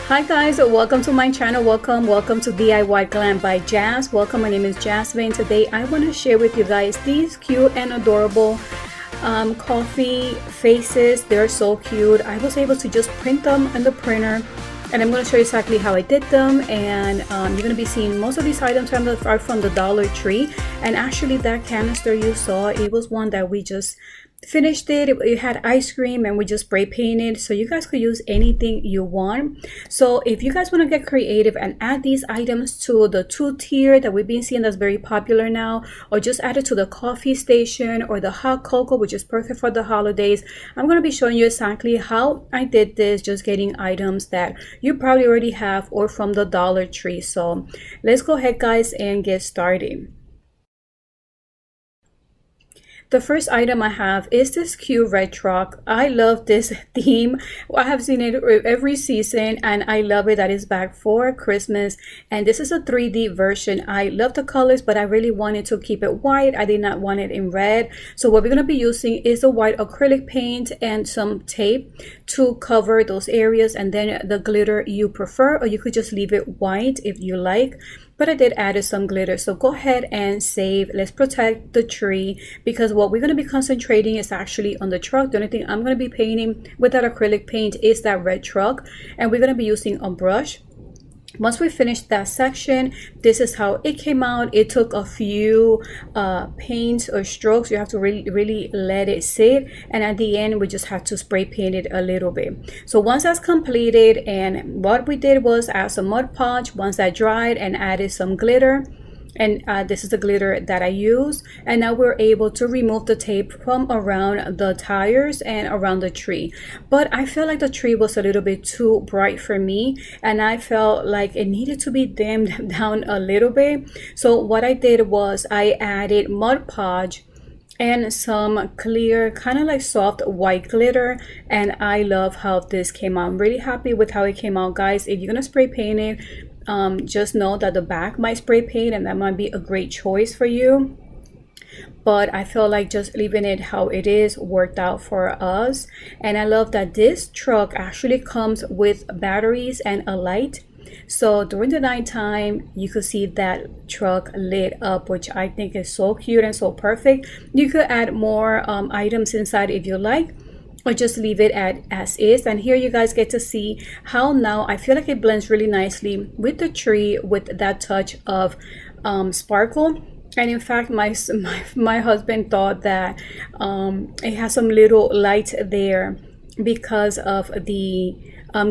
Hi guys, welcome to my channel. Welcome to DIY Glam by Jazz. Welcome, my name is Jasmine. Today I want to share with you guys these cute and adorable coffee faces. They're so cute. I was able to just print them in the printer, and I'm going to show you exactly how I did them. And you're going to be seeing most of these items are from the Dollar Tree. And actually that canister you saw, it was one that we just finished it had ice cream and we just spray painted, so you guys could use anything you want. So if you guys want to get creative and add these items to the 2-tier that we've been seeing that's very popular now, or just add it to the coffee station or the hot cocoa, which is perfect for the holidays, I'm going to be showing you exactly how I did this, just getting items that you probably already have or from the Dollar Tree. So let's go ahead guys and get started. The first item I have is this cute red truck. I love this theme. I have seen it every season and I love it that it's back for Christmas. And this is a 3D version. I love the colors, but I really wanted to keep it white. I did not want it in red. So what we're going to be using is a white acrylic paint and some tape to cover those areas, and then the glitter you prefer, or you could just leave it white if you like. But I did add some glitter, so go ahead and save. Let's protect the tree, because what we're going to be concentrating is actually on the truck. The only thing I'm going to be painting with that acrylic paint is that red truck, and we're going to be using a brush. Once we finished that section, this is how it came out. It took a few paints or strokes. You have to really let it sit, and at the end we just have to spray paint it a little bit. So once that's completed, and what we did was add some Mod Podge once that dried and added some glitter. And this is the glitter that I used. And now we're able to remove the tape from around the tires and around the tree. But I felt like the tree was a little bit too bright for me, and I felt like it needed to be dimmed down a little bit. So what I did was I added Mod Podge and some clear, kind of like soft white glitter, and I love how this came out. I'm really happy with how it came out, guys. If you're gonna spray paint it, just know that the back might spray paint, and that might be a great choice for you. But I feel like just leaving it how it is worked out for us. And I love that this truck actually comes with batteries and a light. So during the nighttime, you could see that truck lit up, which I think is so cute and so perfect. You could add more items inside if you like, or just leave it as is. And here you guys get to see how now I feel like it blends really nicely with the tree, with that touch of sparkle. And in fact, my husband thought that it has some little light there because of the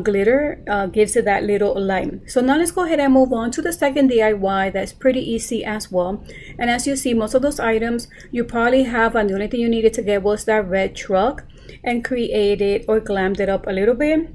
glitter gives it that little light. So now let's go ahead and move on to the second DIY that's pretty easy as well. And as you see, most of those items you probably have, and the only thing you needed to get was that red truck, and create it or glammed it up a little bit.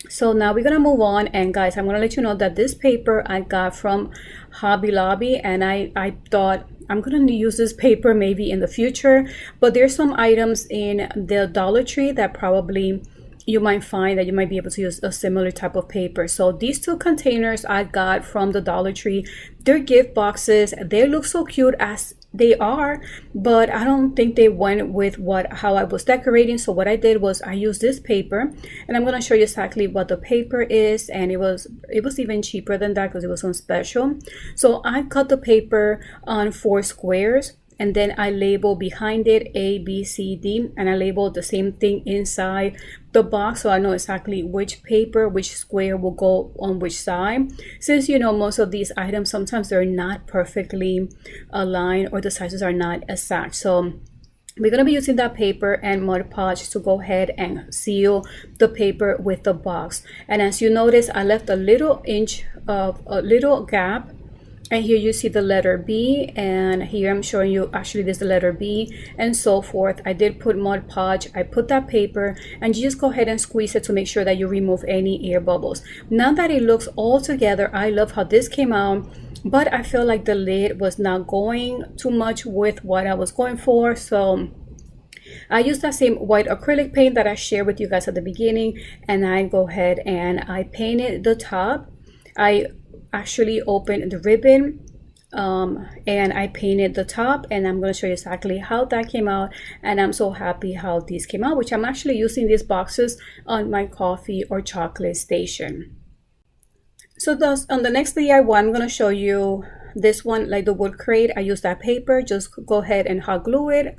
So now we're gonna move on, and guys, I'm gonna let you know that this paper I got from Hobby Lobby, and I thought I'm gonna use this paper maybe in the future, but there's some items in the Dollar Tree that probably you might find that you might be able to use a similar type of paper. So these two containers I got from the Dollar Tree. They're gift boxes. They look so cute as they are, but I don't think they went with how I was decorating. So what I did was I used this paper, and I'm going to show you exactly what the paper is. And it was even cheaper than that because it was on special. So I cut the paper on 4 squares, and then I label behind it A, B, C, D, and I label the same thing inside the box, so I know exactly which paper, which square will go on which side. Since you know most of these items, sometimes they're not perfectly aligned or the sizes are not exact. So we're going to be using that paper and Mod Podge to go ahead and seal the paper with the box. And as you notice, I left a little inch of a little gap. And here you see the letter B, and here I'm showing you actually there's the letter B, and so forth. I did put Mod Podge, I put that paper, and you just go ahead and squeeze it to make sure that you remove any air bubbles. Now that it looks all together, I love how this came out, but I feel like the lid was not going too much with what I was going for. So I used that same white acrylic paint that I shared with you guys at the beginning, and I go ahead and I painted the top. I actually opened the ribbon and I painted the top, and I'm going to show you exactly how that came out. And I'm so happy how these came out, which I'm actually using these boxes on my coffee or chocolate station. So thus on the next DIY, I'm going to show you this one, like the wood crate. I use that paper, just go ahead and hot glue it.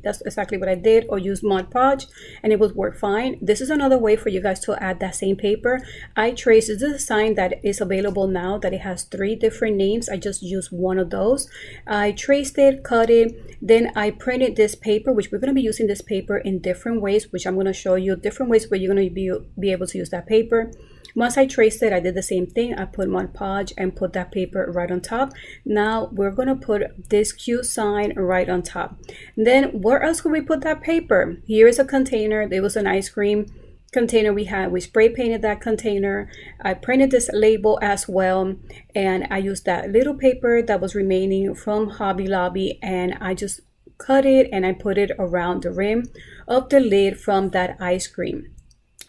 That's exactly what I did, or use Mod Podge, and it would work fine. This is another way for you guys to add that same paper. I traced, this is a sign that is available now that it has 3 different names. I just used one of those. I traced it, cut it, then I printed this paper, which we're going to be using this paper in different ways, which I'm going to show you different ways where you're going to be able to use that paper. Once I traced it, I did the same thing. I put Mod Podge and put that paper right on top. Now we're going to put this cute sign right on top. Then where else could we put that paper? Here is a container. There was an ice cream container we had. We spray painted that container. I printed this label as well, and I used that little paper that was remaining from Hobby Lobby, and I just cut it and I put it around the rim of the lid from that ice cream.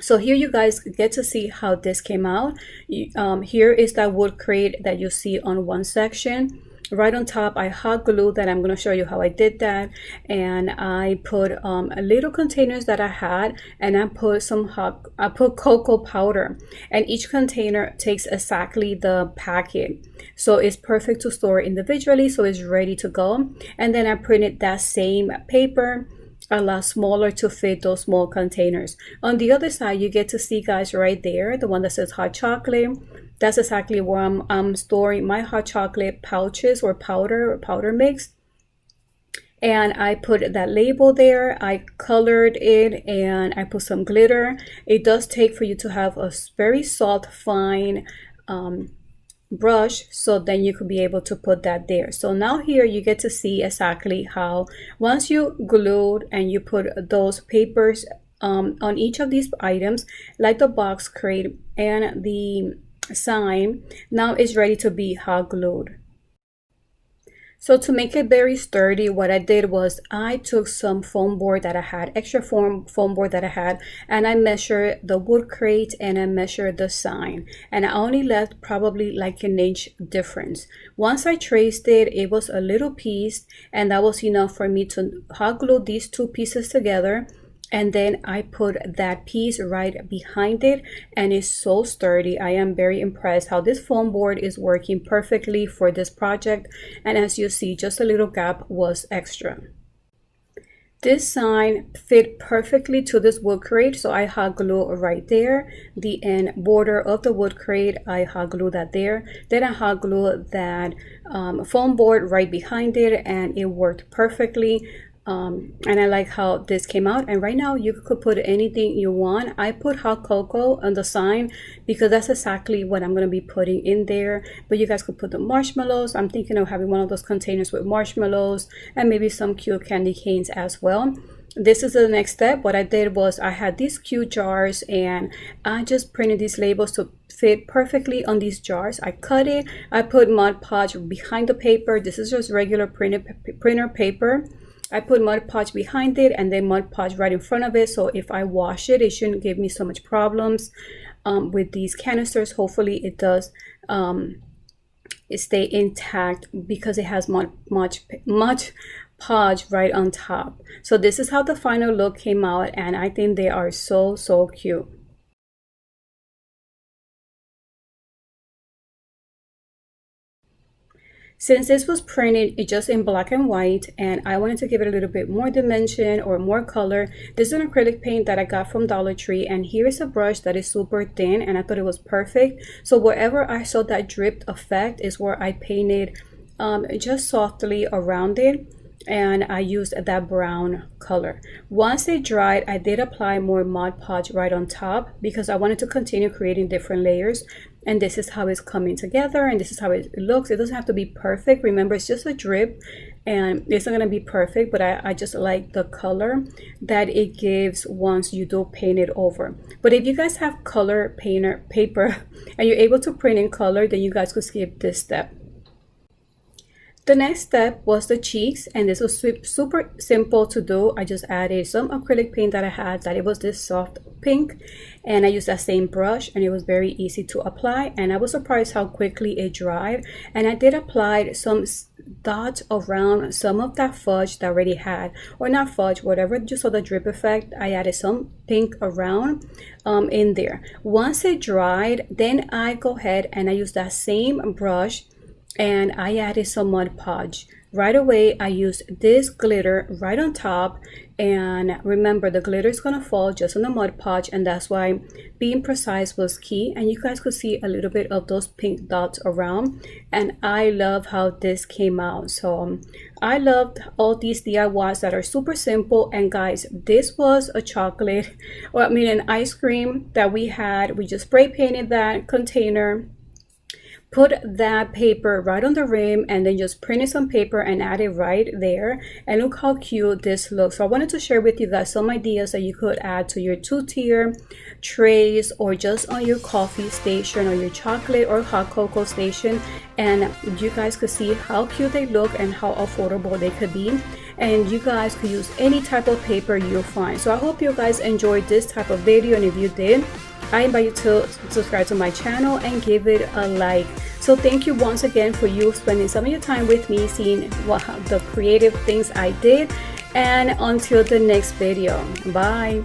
So here you guys get to see how this came out. Here is that wood crate that you see on one section. Right on top, I hot glued that. I'm going to show you how I did that. And I put little containers that I had, and I put cocoa powder. And each container takes exactly the packet. So it's perfect to store individually, so it's ready to go. And then I printed that same paper a lot smaller to fit those small containers. On the other side, you get to see, guys, right there, the one that says hot chocolate. That's exactly where I'm storing my hot chocolate pouches or powder mix. And I put that label there. I colored it and I put some glitter. It does take for you to have a very soft, fine brush, so then you could be able to put that there. So now here you get to see exactly how once you glued and you put those papers on each of these items, like the box crate and the sign, now it's ready to be hot glued. So to make it very sturdy, what I did was I took some foam board that I had, extra foam board that I had, and I measured the wood crate and I measured the sign. And I only left probably like an inch difference. Once I traced it, it was a little piece, and that was enough for me to hot glue these 2 pieces together. And then I put that piece right behind it, and it's so sturdy. I am very impressed how this foam board is working perfectly for this project. And as you see, just a little gap was extra. This sign fit perfectly to this wood crate, so I hot glue right there. The end border of the wood crate, I hot glue that there. Then I hot glue that foam board right behind it, and it worked perfectly. And I like how this came out. And right now you could put anything you want. I put hot cocoa on the sign because that's exactly what I'm going to be putting in there. But you guys could put the marshmallows. I'm thinking of having one of those containers with marshmallows and maybe some cute candy canes as well. This is the next step. What I did was I had these cute jars, and I just printed these labels to fit perfectly on these jars. I cut it. I put Mod Podge behind the paper. This is just regular printer paper. I put Mod Podge behind it and then Mod Podge right in front of it, so if I wash it, it shouldn't give me so much problems with these canisters. Hopefully it does stay intact because it has much Podge right on top. So this is how the final look came out, and I think they are so cute. Since this was printed just in black and white, and I wanted to give it a little bit more dimension or more color, this is an acrylic paint that I got from Dollar Tree, and here is a brush that is super thin, and I thought it was perfect. So wherever I saw that dripped effect is where I painted just softly around it, and I used that brown color. Once it dried, I did apply more Mod Podge right on top because I wanted to continue creating different layers. And this is how it's coming together, and this is how it looks. It doesn't have to be perfect. Remember, it's just a drip and it's not going to be perfect, but I just like the color that it gives once you do paint it over. But if you guys have color paper and you're able to print in color, then you guys could skip this step. The next step was the cheeks, and this was super simple to do. I just added some acrylic paint that I had, that it was this soft pink, and I used that same brush, and it was very easy to apply, and I was surprised how quickly it dried. And I did apply some dots around some of that fudge that I already had, or not fudge, whatever you saw the drip effect. I added some pink around in there. Once it dried, then I go ahead and I use that same brush and I added some Mod Podge. Right away, I used this glitter right on top, and remember, the glitter is gonna fall just on the Mod Podge, and that's why being precise was key. And you guys could see a little bit of those pink dots around, and I love how this came out. So I loved all these DIYs that are super simple. And guys, this was a chocolate, or I mean an ice cream that we had. We just spray painted that container, put that paper right on the rim, and then just printed some paper and add it right there. And look how cute this looks. So I wanted to share with you guys some ideas that you could add to your 2-tier trays, or just on your coffee station, or your chocolate or hot cocoa station. And you guys could see how cute they look and how affordable they could be. And you guys could use any type of paper you'll find. So I hope you guys enjoyed this type of video, and if you did, I invite you to subscribe to my channel and give it a like. So thank you once again for you spending some of your time with me, seeing what the creative things I did. And until the next video, bye.